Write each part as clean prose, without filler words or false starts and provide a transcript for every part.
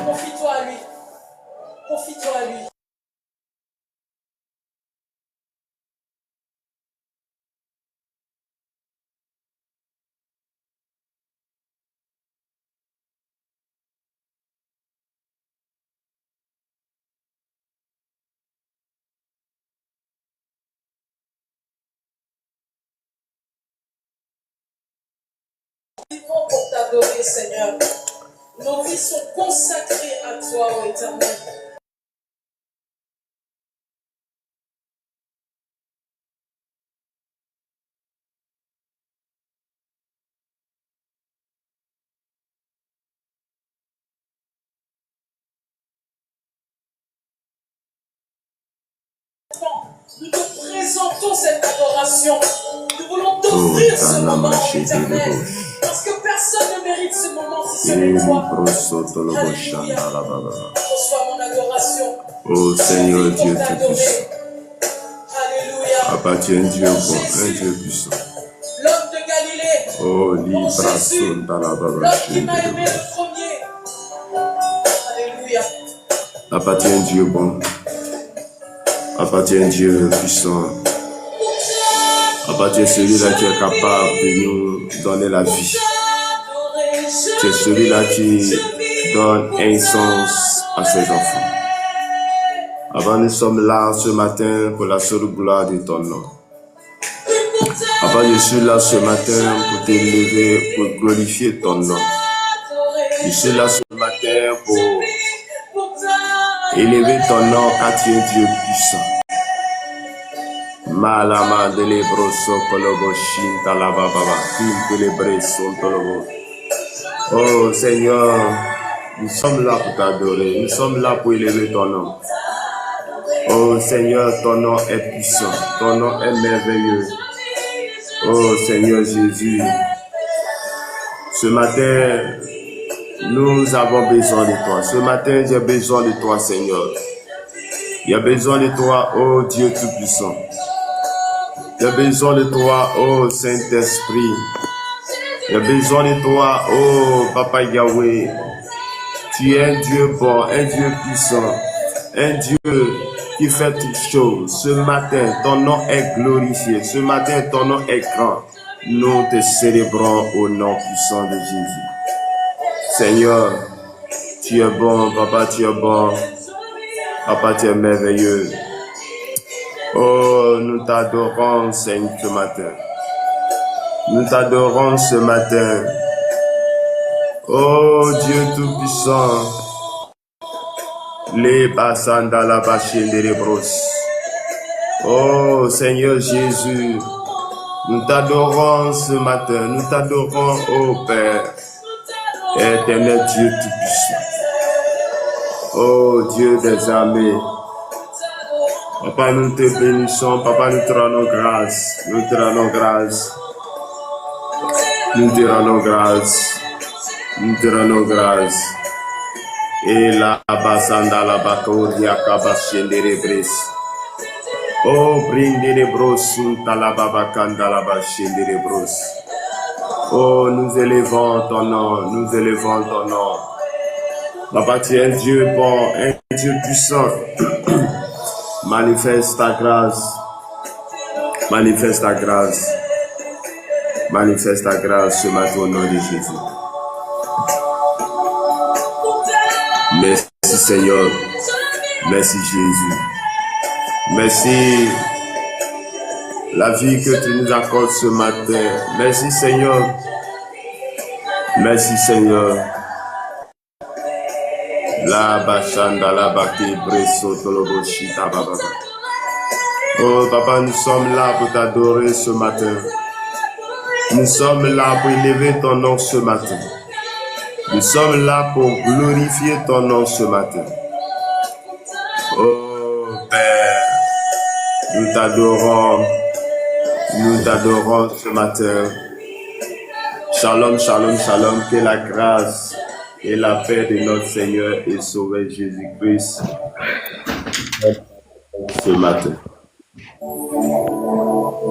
Confie-toi à lui. Confie-toi à lui. Vivons pour t'adorer, Seigneur. Nos vies sont consacrées à toi, ô Éternel. Nous te présentons cette adoration. Nous voulons t'offrir ce moment, Éternel. Parce que personne ne mérite ce moment si ce n'est toi. Alléluia. Reçois mon adoration. Ô Seigneur Dieu Tout-Puissant, Alléluia. appartient Dieu bon, un Dieu puissant. L'homme de Galilée. Oh, Mon Jésus. L'homme qui m'a aimé le premier. Alléluia. Appartient Dieu bon. Appartient Dieu puissant. Appartient celui-là qui est capable de nous donner la vie. C'est celui-là qui donne un sens à ses enfants. Avant, nous sommes là ce matin pour la seule gloire de ton nom. Avant, je suis là ce matin pour t'élever, pour glorifier ton nom. Je suis là ce matin pour élever ton nom car tu es Dieu puissant. Malama de lebroso kolobo shinta la baba, kim de lebreso tolobo. Oh Seigneur, nous sommes là pour t'adorer, nous sommes là pour élever ton nom. Oh Seigneur, ton nom est puissant, ton nom est merveilleux. Oh Seigneur Jésus, ce matin, nous avons besoin de toi. Ce matin, j'ai besoin de toi, Seigneur. J'ai besoin de toi, oh Dieu Tout-Puissant. J'ai besoin de toi, oh Saint-Esprit. J'ai besoin de toi, oh Papa Yahweh. Tu es un Dieu bon, un Dieu puissant, un Dieu qui fait toutes choses. Ce matin, ton nom est glorifié. Ce matin, ton nom est grand. Nous te célébrons au nom puissant de Jésus. Seigneur, tu es bon, Papa, tu es bon. Papa, tu es merveilleux. Oh, nous t'adorons, Seigneur, ce matin. Nous t'adorons ce matin. Oh, Dieu Tout-Puissant. Les basanda la bachine de bros. Oh, Seigneur Jésus. Nous t'adorons ce matin. Nous t'adorons, oh Père. Éternel Dieu Tout-Puissant. Oh, Dieu des armées. Papa, nous te bénissons. Papa, nous te rendons grâce. Nous te rendons grâce. Nous te rendons grâce. Nous te rendons grâce. Et la basanda la bakoria kabashendere bres. Oh, brindere bros, talababakanda la bashendere bros. Oh, nous élevons ton nom, nous élevons ton nom. Papa, tu es un Dieu bon, un Dieu puissant. Manifeste ta grâce. Manifeste ta grâce. Manifeste ta grâce ce matin au nom de Jésus. Merci Seigneur. Merci Jésus. Merci la vie que tu nous accordes ce matin. Merci Seigneur. Merci Seigneur. La bachanda la baki breso toloboshita baba. Oh Papa, nous sommes là pour t'adorer ce matin. Nous sommes là pour élever ton nom ce matin. Nous sommes là pour glorifier ton nom ce matin. Oh Père, nous t'adorons ce matin. Shalom, shalom, shalom, que la grâce et la paix de notre Seigneur et Sauveur Jésus-Christ ce matin.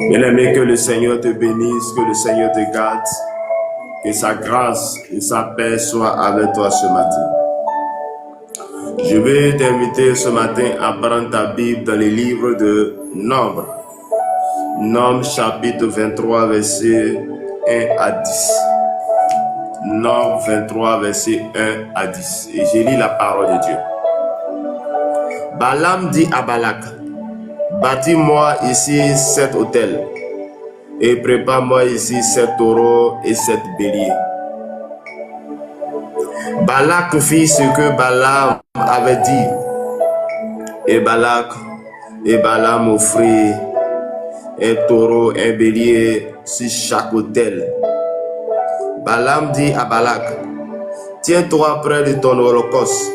Bien-aimé, que le Seigneur te bénisse, que le Seigneur te garde. Que sa grâce et sa paix soient avec toi ce matin. Je vais t'inviter ce matin à prendre ta Bible dans les livres de Nombre. Nombre chapitre 23, verset 1 à 10. Nombre 23, verset 1 à 10. Et je lis la parole de Dieu. Balaam dit à Balak, bâtis-moi ici 7 autels et prépare-moi ici 7 taureaux et 7 béliers. Balak fit ce que Balaam avait dit. Et Balaam offrit un taureau, un bélier sur chaque autel. Balaam dit à Balak, tiens-toi près de ton holocauste,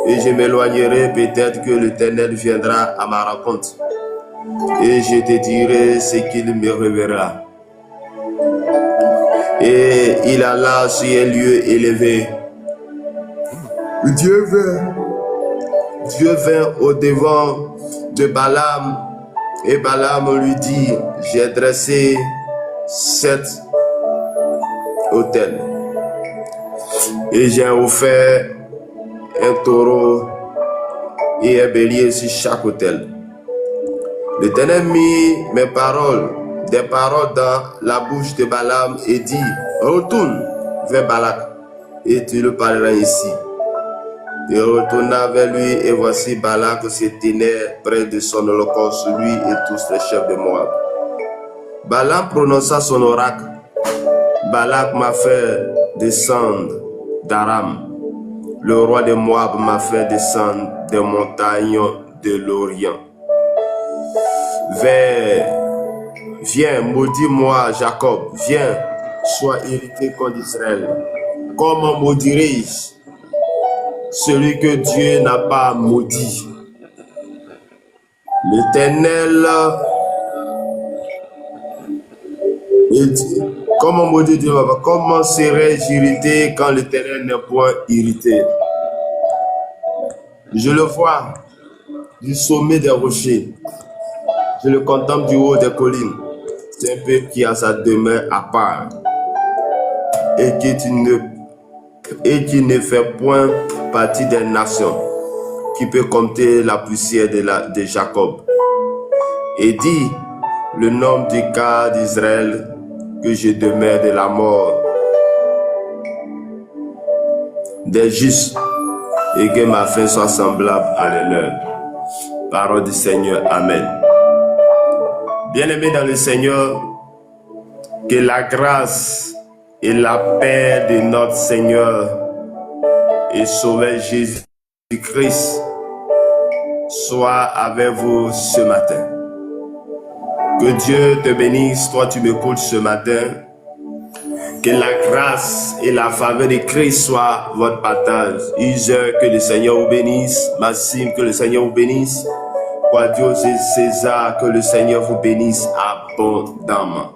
et je m'éloignerai, peut-être que l'Éternel viendra à ma rencontre, et je te dirai ce qu'il me révélera. Et il alla sur un lieu élevé. Dieu vint au-devant de Balaam, et Balaam lui dit, j'ai dressé 7 autels, et j'ai offert un taureau et un bélier sur chaque autel. L'Éternel mit des paroles dans la bouche de Balaam et dit, retourne vers Balak et tu le parleras ici. Il retourna vers lui et voici Balak se tenait près de son holocauste, lui et tous les chefs de Moab. Balaam prononça son oracle. Balak m'a fait descendre d'Aram. Le roi de Moab m'a fait descendre des montagnes de l'Orient. Viens, maudis-moi, Jacob. Viens, sois irrité contre Israël. Comment maudirai-je celui que Dieu n'a pas maudit? L'Éternel dit, comment maudit Dieu? Comment serais-je irrité quand l'Éternel n'est point irrité? Je le vois du sommet des rochers. Je le contemple du haut des collines. C'est un peuple qui a sa demeure à part et qui ne fait point partie des nations, qui peut compter la poussière de Jacob. Et dit le nom du cas d'Israël, que je demeure de la mort des justes et que ma fin soit semblable à la leur. Parole du Seigneur. Amen. Bien-aimés dans le Seigneur, que la grâce et la paix de notre Seigneur et Sauveur Jésus-Christ soient avec vous ce matin. Que Dieu te bénisse, toi tu m'écoutes ce matin. Que la grâce et la faveur de Christ soient votre partage. User, que le Seigneur vous bénisse. Maxime, que le Seigneur vous bénisse. Quadios et César, que le Seigneur vous bénisse abondamment.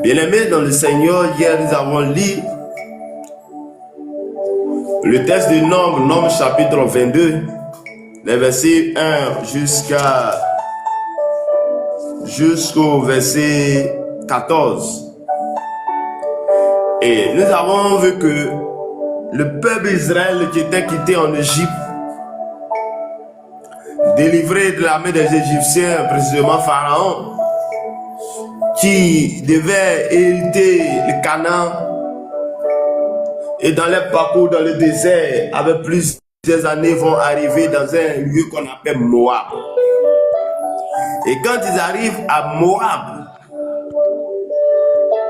Bien-aimés dans le Seigneur, hier nous avons lu le texte du Nombre chapitre 22, les versets 1 jusqu'au verset 14. Et nous avons vu que le peuple d'Israël qui était quitté en Égypte, délivré de la main des Égyptiens, précisément Pharaon, qui devait hériter le Canaan, et dans leur parcours dans le désert, avec plusieurs années, vont arriver dans un lieu qu'on appelle Moab. Et quand ils arrivent à Moab,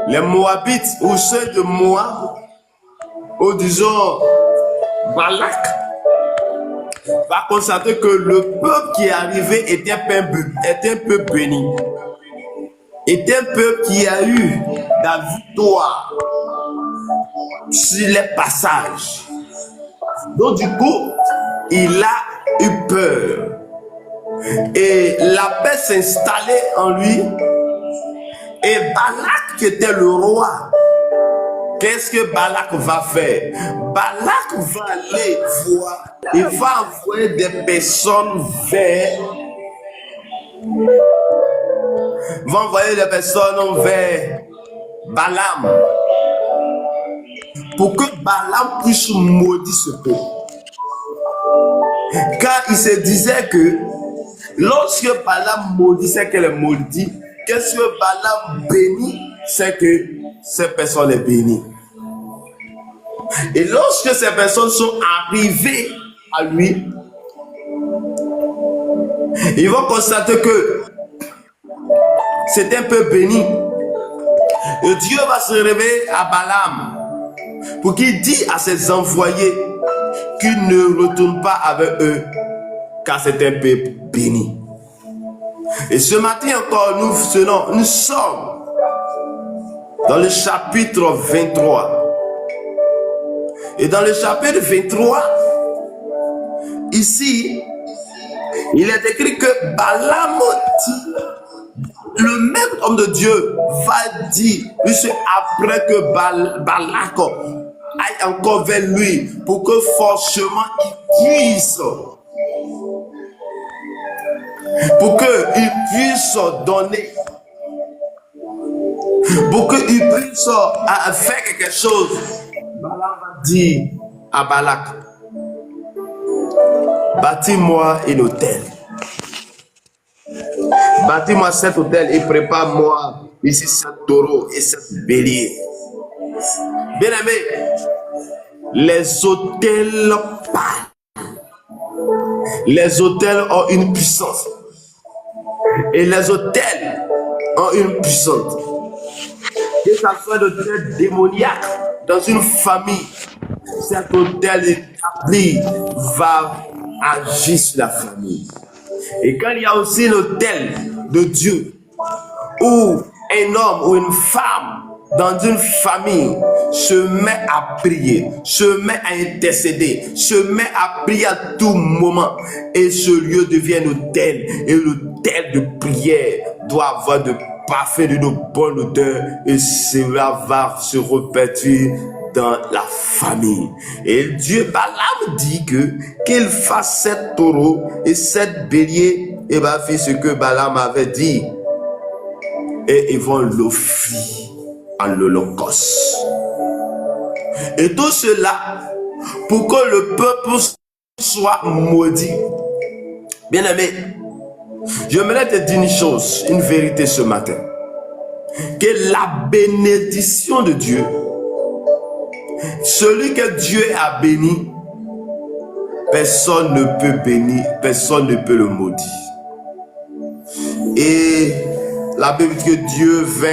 les Moabites ou ceux de Moab, ou disons Balak, va constater que le peuple qui est arrivé était un peuple béni. Était un peuple qui a eu la victoire sur les passages. Donc du coup, il a eu peur. Et la paix s'installait en lui. Et Balak qui était le roi, qu'est-ce que Balak va faire? Balak va aller voir, il va envoyer des personnes vers Balaam pour que Balaam puisse maudire ce peuple. Car il se disait que lorsque Balaam maudissait qu'elle est maudite, qu'est-ce que Balaam bénit, c'est que ces personnes est bénies. Et lorsque ces personnes sont arrivées à lui, ils vont constater que c'est un peu béni. Et Dieu va se révéler à Balaam pour qu'il dise à ses envoyés qu'ils ne retournent pas avec eux, car c'est un peuple béni. Et ce matin encore, nous sommes dans le chapitre 23. Et dans le chapitre 23, ici, il est écrit que Balaam dit, le même homme de Dieu va dire, juste après que Balak aille encore vers lui, pour que forcément il puisse donner, pour qu'il puisse faire quelque chose. Balaam va dire à Balak, bâtis-moi un hôtel. Bâtis-moi cet hôtel et prépare-moi ici 7 taureaux et 7 béliers. Bien aimé, les hôtels parlent. Les hôtels ont une puissance. Et les hôtels ont une puissance. Que ce soit l'hôtel démoniaque dans une famille, cet hôtel établi va agir sur la famille. Et quand il y a aussi l'hôtel de Dieu, où un homme ou une femme dans une famille se met à prier, se met à intercéder, se met à prier à tout moment, et ce lieu devient un hôtel, et l'hôtel de prière doit avoir de parfum, de bonne odeur, et cela va se répercuter dans la famille. Et Dieu, Balaam dit qu'il fasse 7 taureaux et 7 béliers, et va faire ce que Balaam avait dit, et ils vont l'offrir en l'holocauste. Et tout cela pour que le peuple soit maudit. Bien aimé, j'aimerais te dire une chose, une vérité ce matin, que la bénédiction de Dieu, celui que Dieu a béni, personne ne peut bénir, personne ne peut le maudire. Et la Bible dit que Dieu vint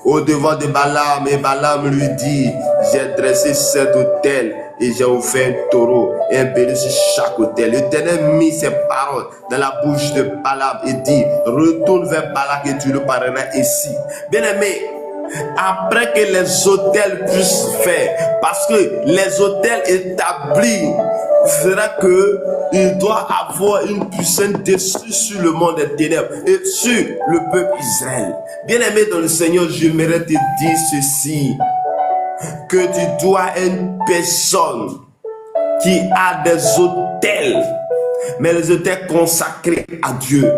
au devant de Balaam, et Balaam lui dit, j'ai dressé 7 autels et j'ai offert un taureau et un bélier sur chaque autel. L'Éternel mit ses paroles dans la bouche de Balaam et dit, retourne vers Balak et tu le parleras ici. Bien aimé, après que les autels puissent faire, parce que les autels établis fera que il doit avoir une puissance dessus sur le monde des ténèbres et sur le peuple Israël. Bien aimé dans le Seigneur, j'aimerais te dire ceci, que tu dois être une personne qui a des autels, mais les autels consacrés à Dieu.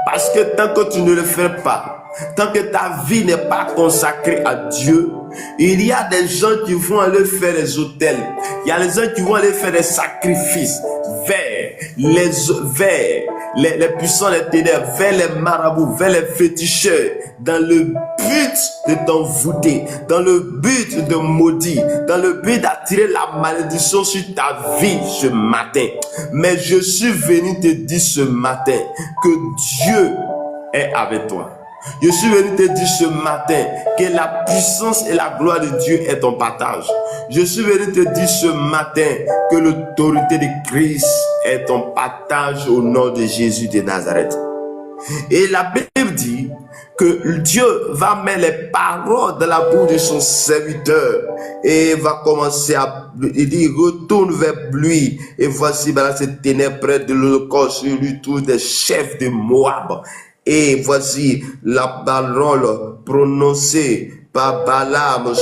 Parce que tant que tu ne le fais pas, tant que ta vie n'est pas consacrée à Dieu, il y a des gens qui vont aller faire des autels. Il y a des gens qui vont aller faire des sacrifices vers les puissants des ténèbres, vers les marabouts, vers les féticheurs, dans le but de t'envoûter, dans le but de maudire, dans le but d'attirer la malédiction sur ta vie ce matin. Mais je suis venu te dire ce matin que Dieu est avec toi. Je suis venu te dire ce matin que la puissance et la gloire de Dieu est ton partage. Je suis venu te dire ce matin que l'autorité de Christ est ton partage au nom de Jésus de Nazareth. Et la Bible dit que Dieu va mettre les paroles dans la bouche de son serviteur et va commencer à dire retourne vers lui et voici ces ténèbres près de l'holocauste sur lui tous des chefs de Moab. Et voici la parole prononcée par Balaam,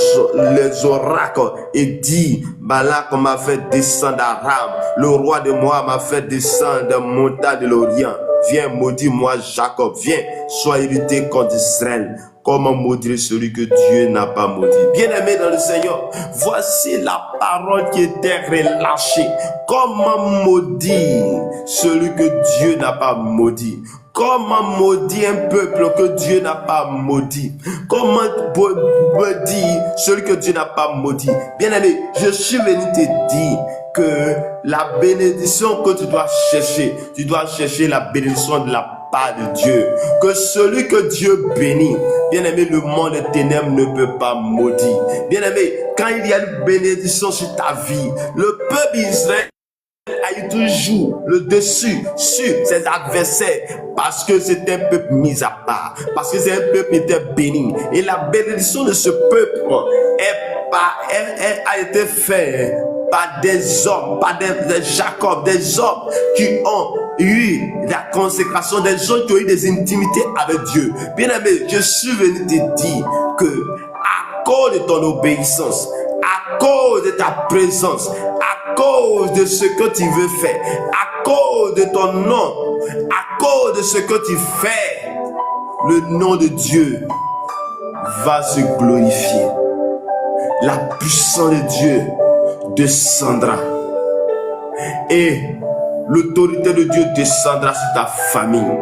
les oracles, et dit, Balak m'a fait descendre d'Aram, le roi de Moab m'a fait descendre des montagnes de l'Orient. Viens, maudis-moi, Jacob. Viens, sois irrité contre Israël. Comment maudire celui que Dieu n'a pas maudit? Bien-aimé dans le Seigneur, voici la parole qui était relâchée. Comment maudire celui que Dieu n'a pas maudit? Comment maudire un peuple que Dieu n'a pas maudit? Comment maudire celui que Dieu n'a pas maudit? Bien-aimé, je suis venu te dire que la bénédiction que tu dois chercher la bénédiction de la part de Dieu. Que celui que Dieu bénit, bien-aimé, le monde des ténèbres ne peut pas maudire. Bien-aimé, quand il y a une bénédiction sur ta vie, le peuple d'Israël a eu toujours le dessus sur ses adversaires parce que c'est un peuple mis à part, parce que c'est un peuple qui était béni. Et la bénédiction de ce peuple a été faite par des hommes, par des Jacob, des hommes qui ont eu la consécration, des gens qui ont eu des intimités avec Dieu. Bien-aimé, je suis venu te dire que à cause de ton obéissance, à cause de ta présence, à cause de ce que tu veux faire, à cause de ton nom, à cause de ce que tu fais, le nom de Dieu va se glorifier. La puissance de Dieu descendra et l'autorité de Dieu descendra sur ta famille.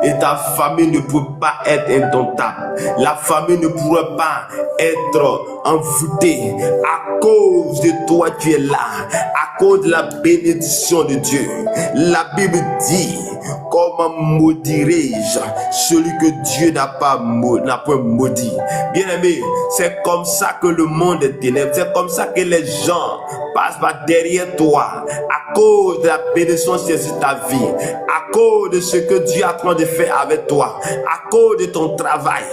Et ta famille ne peut pas être indomptable. La famille ne pourra pas être envoûtée à cause de toi qui es là, à cause de la bénédiction de Dieu. La Bible dit, comment maudirai-je celui que Dieu n'a pas maudit? Bien-aimé, c'est comme ça que le monde est ténèbres, c'est comme ça que les gens passent par derrière toi, à cause de la bénédiction sur ta vie, à cause de ce que Dieu est en train de faire avec toi, à cause de ton travail,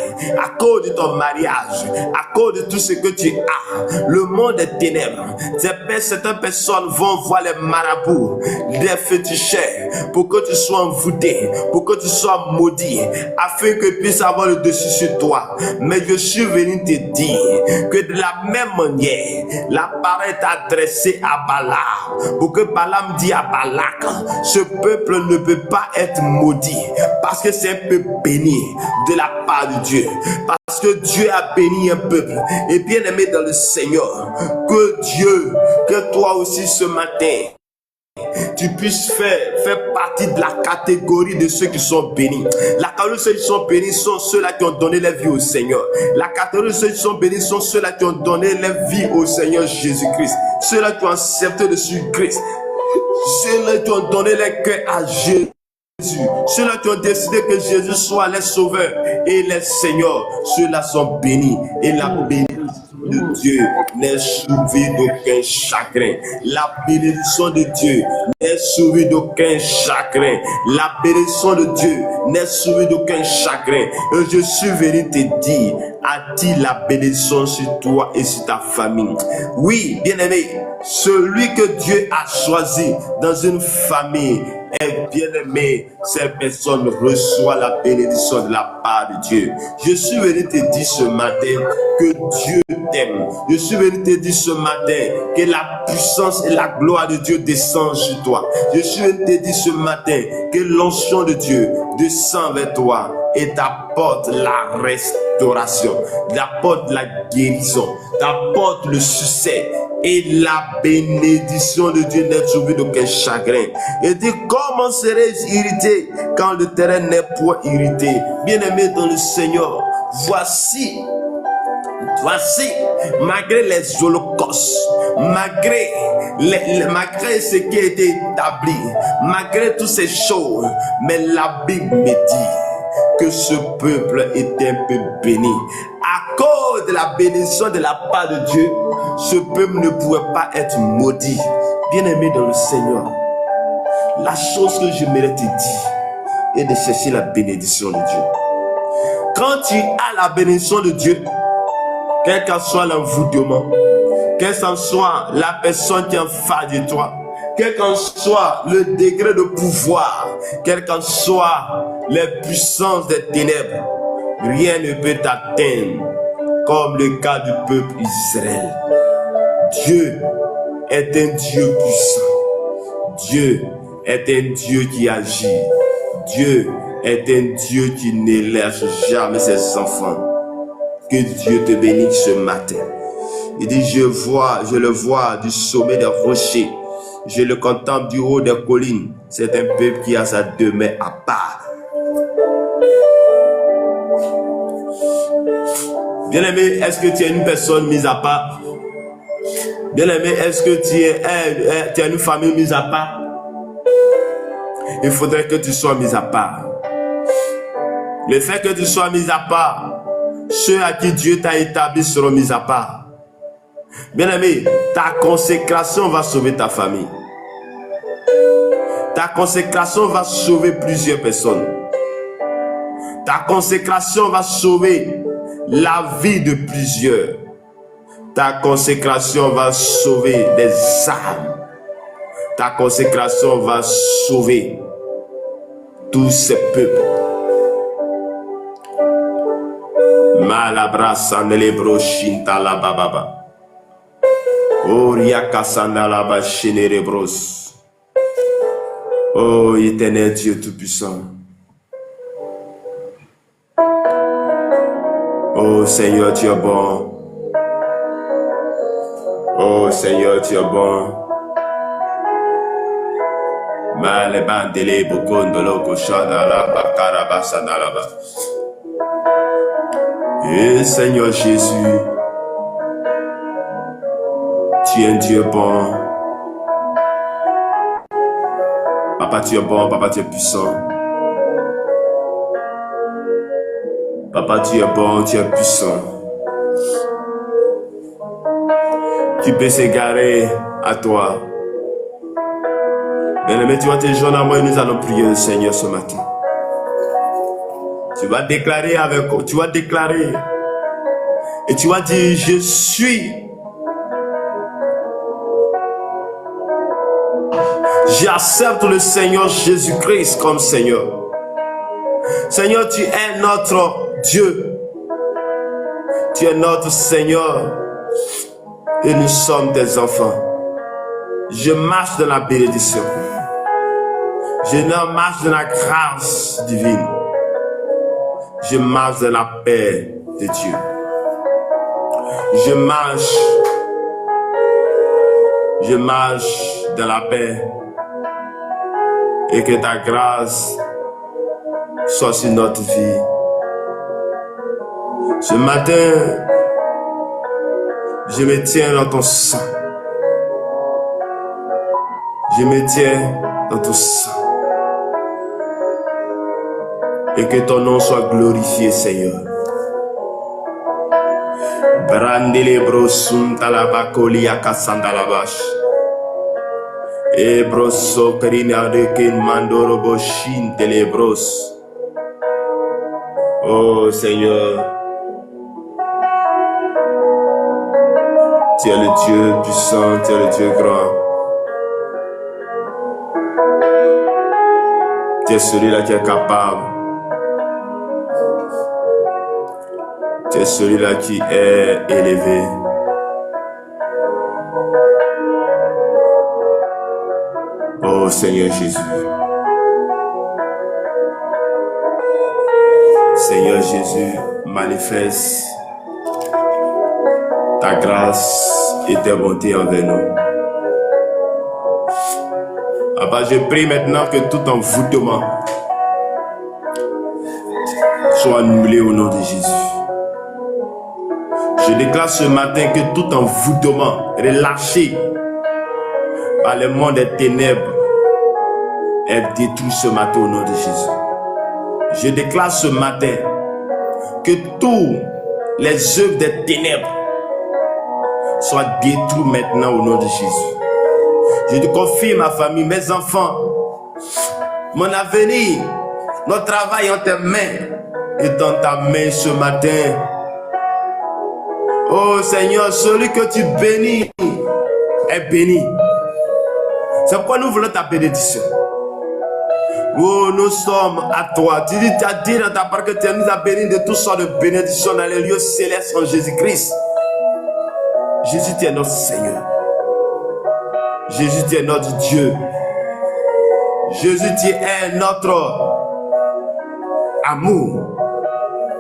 à cause de ton mariage, à cause de tout ce que tu as. Le monde est ténèbres. Certaines personnes vont voir les marabouts, les féticheurs, pour que tu sois envoûté, pour que tu sois maudit, afin qu'ils puissent avoir le dessus sur toi. Mais je suis venu te dire que de la même manière, la parole est adressée à Balaam, pour que Balaam dit à Balak, ce peuple ne peut pas être maudit, parce que c'est un peuple béni de la part de Dieu, parce que Dieu a béni un peuple. Et bien aimé dans le Seigneur, que Dieu, que toi aussi ce matin, tu puisses faire partie de la catégorie de ceux qui sont bénis. La catégorie de ceux qui sont bénis sont ceux-là qui ont donné leur vie au Seigneur. La catégorie de ceux qui sont bénis sont ceux-là qui ont donné leur vie au Seigneur Jésus-Christ. Ceux-là qui ont accepté de suivre Christ. Ceux-là qui ont donné leur cœur à Jésus. Ceux-là qui ont décidé que Jésus soit les sauveurs et les seigneurs, ceux-là sont bénis. Et la bénédiction de Dieu n'est suivie d'aucun chagrin. La bénédiction de Dieu n'est suivie d'aucun chagrin. La bénédiction de Dieu n'est suivie d'aucun chagrin. Et je suis venu te dire, attire la bénédiction sur toi et sur ta famille. Oui, bien-aimé, celui que Dieu a choisi dans une famille est bien-aimé. Cette personne reçoit la bénédiction de la part de Dieu. Je suis venu te dire ce matin que Dieu t'aime. Je suis venu te dire ce matin que la puissance et la gloire de Dieu descendent sur toi. Je suis venu te dire ce matin que l'onction de Dieu descend vers toi et t'apporte la restauration, t'apporte la guérison, t'apporte le succès. Et la bénédiction de Dieu n'est suivie d'aucun chagrin. Et dit, comment serais-je irrité quand le terrain n'est point irrité? Bien-aimé dans le Seigneur, voici, malgré les holocaustes, malgré ce qui a été établi, malgré toutes ces choses, mais la Bible me dit que ce peuple est un peuple béni. À cause de la bénédiction de la part de Dieu, ce peuple ne pouvait pas être maudit. Bien-aimé dans le Seigneur, la chose que j'aimerais te dire est de chercher la bénédiction de Dieu. Quand tu as la bénédiction de Dieu, quel qu'en soit l'envoûtement, quelle qu'en soit la personne qui est en face de toi, quel qu'en soit le degré de pouvoir, quelle qu'en soit les puissances des ténèbres, rien ne peut t'atteindre comme le cas du peuple Israël. Dieu est un Dieu puissant. Dieu est un Dieu qui agit. Dieu est un Dieu qui ne lâche jamais ses enfants. Que Dieu te bénisse ce matin. Il dit, je le vois du sommet des rochers. Je le contemple du haut des collines. C'est un peuple qui a sa demeure à part. Bien-aimé, est-ce que tu es une personne mise à part? Bien-aimé, est-ce que tu es une famille mise à part? Il faudrait que tu sois mis à part. Le fait que tu sois mis à part, ceux à qui Dieu t'a établi seront mis à part. Bien-aimé, ta consécration va sauver ta famille. Ta consécration va sauver plusieurs personnes. Ta consécration va sauver la vie de plusieurs. Ta consécration va sauver des âmes. Ta consécration va sauver tous ces peuples. Malabra sandelebro shinta la bababa. Oriaka sandalaba shinerebros. Oh éternel Dieu tout-puissant. Oh Seigneur, tu es bon. Oh Seigneur, tu es bon. Malebandele bokondolo koshadala bakaraba sandalaba. Et Seigneur Jésus, tu es un Dieu bon. Papa, tu es bon, Papa, tu es puissant. Papa, tu es bon, tu es puissant. Tu peux s'égarer à toi. Bien-aimé, tu vas te joindre à moi et nous allons prier le Seigneur ce matin. Tu vas déclarer et tu vas dire, je suis. J'accepte le Seigneur Jésus-Christ comme Seigneur. Seigneur, tu es notre Dieu. Tu es notre Seigneur. Et nous sommes tes enfants. Je marche dans la bénédiction. Je marche dans la grâce divine. Je marche dans la paix de Dieu. Je marche dans la paix. Et que ta grâce soit sur notre vie. Ce matin, je me tiens dans ton sang. Je me tiens dans ton sang. Et que ton nom soit glorifié, Seigneur. Brandele brosum talabakoli akasandalabash. E broso karina de ken mandoro boshin telebros. Oh Seigneur, tu es le Dieu puissant, tu es le Dieu grand. Tu es celui-là qui est capable. Tu es celui-là qui est élevé. Oh Seigneur Jésus. Seigneur Jésus, manifeste ta grâce et ta bonté envers nous. Papa, je prie maintenant que tout envoûtement soit annulé au nom de Jésus. Je déclare ce matin que tout envoûtement relâché par le monde des ténèbres est détruit ce matin au nom de Jésus. Je déclare ce matin que tous les œuvres des ténèbres soient détruits maintenant au nom de Jésus. Je te confie ma famille, mes enfants, mon avenir, notre travail en tes mains et dans ta main ce matin. Oh Seigneur, celui que tu bénis est béni. C'est pourquoi nous voulons ta bénédiction. Oh, nous sommes à toi. Tu as dit dans ta parole que tu nous as bénis de toutes sortes de bénédictions dans les lieux célestes en Jésus-Christ. Jésus, tu es notre Seigneur. Jésus, tu es notre Dieu. Jésus, tu es notre amour.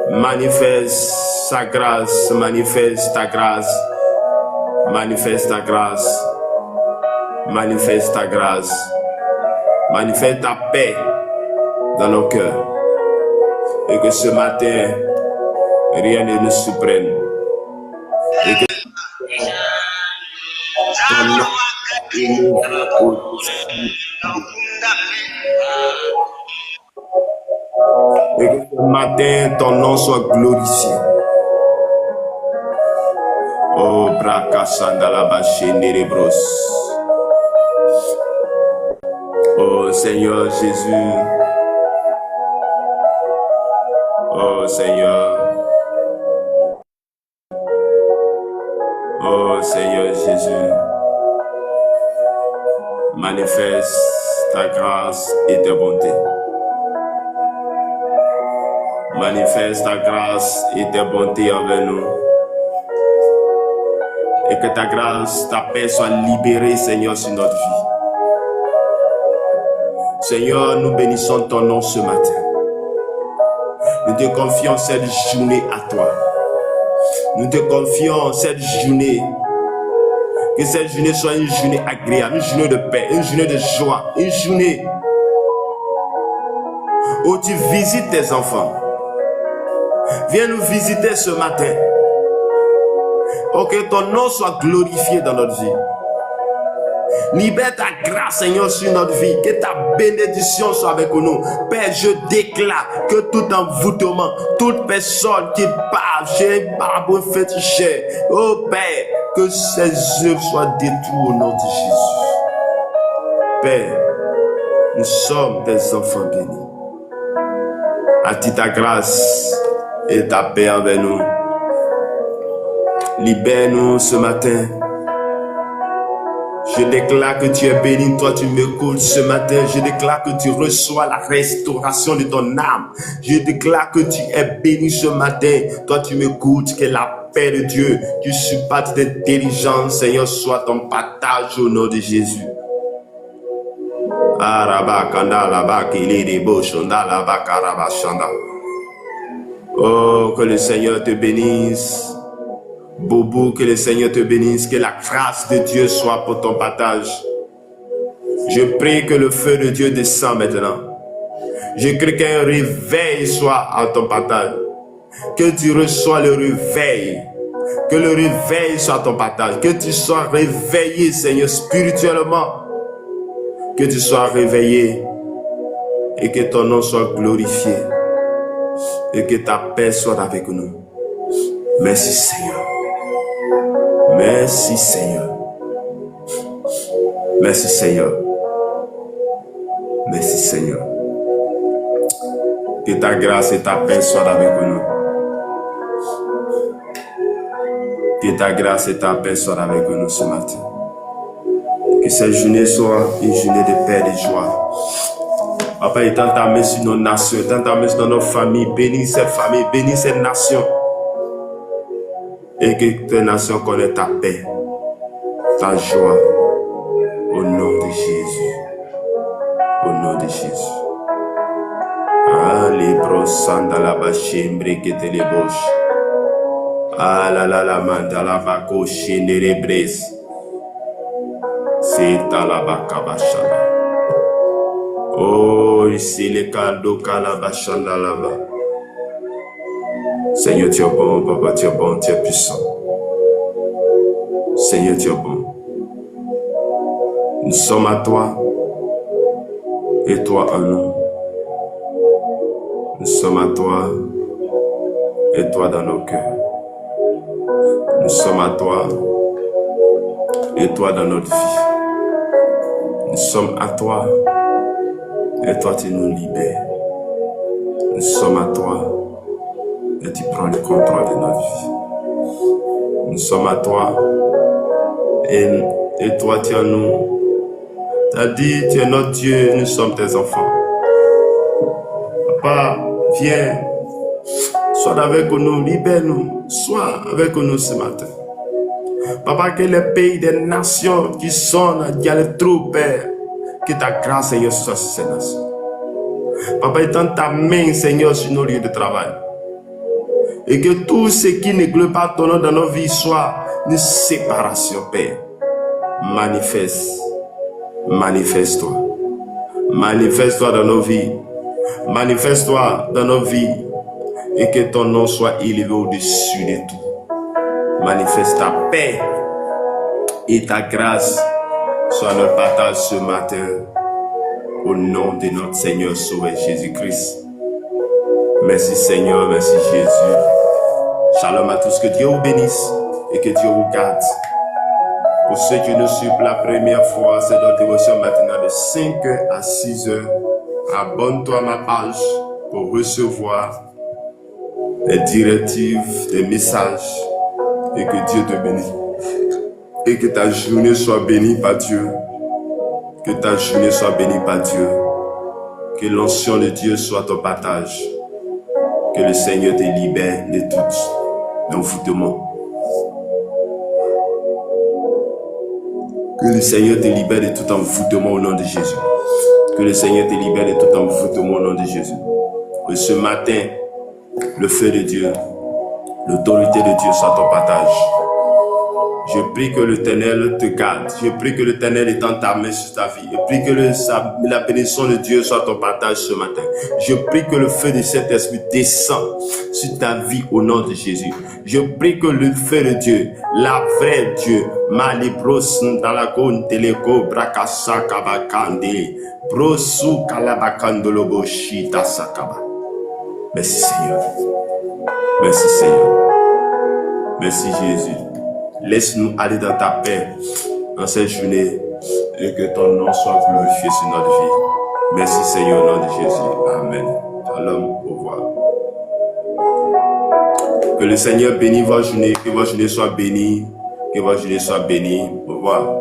Manifeste sa grâce, manifeste ta grâce, manifeste ta grâce, manifeste ta grâce, manifeste ta paix dans nos cœurs. Et que ce matin, rien ne nous surprenne. Et que ton nom et que ce matin, ton nom soit glorifié. Oh, Brakasandalabashenderebros. Oh, Seigneur Jésus. Oh, Seigneur. Oh, Seigneur Jésus. Manifeste ta grâce et ta bonté. Manifeste ta grâce et ta bonté envers nous. Et que ta grâce, ta paix soit libérée, Seigneur, sur notre vie. Seigneur, nous bénissons ton nom ce matin. Nous te confions cette journée à toi. Nous te confions cette journée. Que cette journée soit une journée agréable, une journée de paix, une journée de joie, une journée où tu visites tes enfants. Viens nous visiter ce matin. Oh, que ton nom soit glorifié dans notre vie. Libère ta grâce, Seigneur, sur notre vie. Que ta bénédiction soit avec nous. Père, je déclare que tout envoûtement, toute personne qui parle, j'ai un barbeau féticheur. Oh Père, que ces œuvres soient détruites au nom de Jésus. Père, nous sommes des enfants bénis. Attire ta grâce et ta paix envers nous. Libère-nous ce matin. Je déclare que tu es béni, toi tu m'écoutes ce matin. Je déclare que tu reçois la restauration de ton âme. Je déclare que tu es béni ce matin. Toi tu m'écoutes, que la paix de Dieu, qui surpasse d'intelligence, Seigneur, soit ton partage au nom de Jésus. Oh, que le Seigneur te bénisse. Bobo, que le Seigneur te bénisse, que la grâce de Dieu soit pour ton partage. Je prie que le feu de Dieu descende maintenant. Je prie qu'un réveil soit à ton partage. Que tu reçois le réveil. Que le réveil soit à ton partage. Que tu sois réveillé, Seigneur, spirituellement. Que tu sois réveillé et que ton nom soit glorifié. Et que ta paix soit avec nous. Merci, Seigneur. Merci Seigneur. Merci Seigneur. Merci Seigneur. Que ta grâce et ta paix soient avec nous. Que ta grâce et ta paix soient avec nous ce matin. Que cette journée soit une journée de paix et de joie. Papa, étends ta main sur nos nations, étends ta main sur nos familles. Bénis cette famille, bénis cette nation. Et que tes nations connaissent ta paix, ta joie, au nom de Jésus. Au nom de Jésus. Ah, les brossants dans la bachembre qui te les bouches. Ah, la manda la bacoche, les bres. C'est à la bacabachana. Oh, ici les cadeaux calabachana là-bas. Seigneur, tu es bon, Papa, tu es bon, tu es puissant. Seigneur, tu es bon. Nous sommes à toi et toi à nous. Nous sommes à toi et toi dans nos cœurs. Nous sommes à toi et toi dans notre vie. Nous sommes à toi et toi tu nous libères. Nous sommes à toi et tu prends le contrôle de notre vie. Nous sommes à toi et toi tu es nous. Tu as dit, tu es notre Dieu, nous sommes tes enfants. Papa, viens, sois avec nous, libère-nous, sois avec nous ce matin. Papa, que les pays des nations qui sont, il y a le trou, Père, que ta grâce, Seigneur, soit sur ces nations. Papa, étends ta main, Seigneur, sur nos lieux de travail. Et que tout ce qui ne glore pas ton nom dans nos vies soit une séparation, Père. Manifeste-toi. Manifeste-toi dans nos vies. Manifeste-toi dans nos vies. Et que ton nom soit élevé au-dessus de tout. Manifeste ta paix et ta grâce soit notre partage ce matin. Au nom de notre Seigneur Sauveur Jésus-Christ. Merci Seigneur, merci Jésus. Shalom à tous, que Dieu vous bénisse et que Dieu vous garde. Pour ceux qui nous suivent la première fois, c'est notre dévotion maintenant de 5h à 6h. Abonne-toi à ma page pour recevoir des directives, des messages et que Dieu te bénisse. Et que ta journée soit bénie par Dieu. Que ta journée soit bénie par Dieu. Que l'onction de Dieu soit ton partage. Que le Seigneur te libère de tout envoûtement. Que le Seigneur te libère de tout envoûtement au nom de Jésus. Que le Seigneur te libère de tout envoûtement au nom de Jésus. Que ce matin, le feu de Dieu, l'autorité de Dieu soit ton partage. Je prie que l'Éternel te garde. Je prie que l'Éternel étende ta main sur ta vie. Je prie que la bénédiction de Dieu soit ton partage ce matin. Je prie que le feu de cet esprit descend sur ta vie au nom de Jésus. Je prie que le feu de Dieu, la vraie Dieu, Malibros dans la gonne teleko brakasa kabakande brosu kalabakandolobo shita sakaba. Merci Seigneur. Merci Seigneur. Merci Jésus. Laisse-nous aller dans ta paix dans cette journée et que ton nom soit glorifié sur notre vie. Merci Seigneur au nom de Jésus. Amen. Shalom. Au revoir. Que le Seigneur bénisse votre journée, que votre journée soit bénie, que votre journée soit bénie. Au revoir.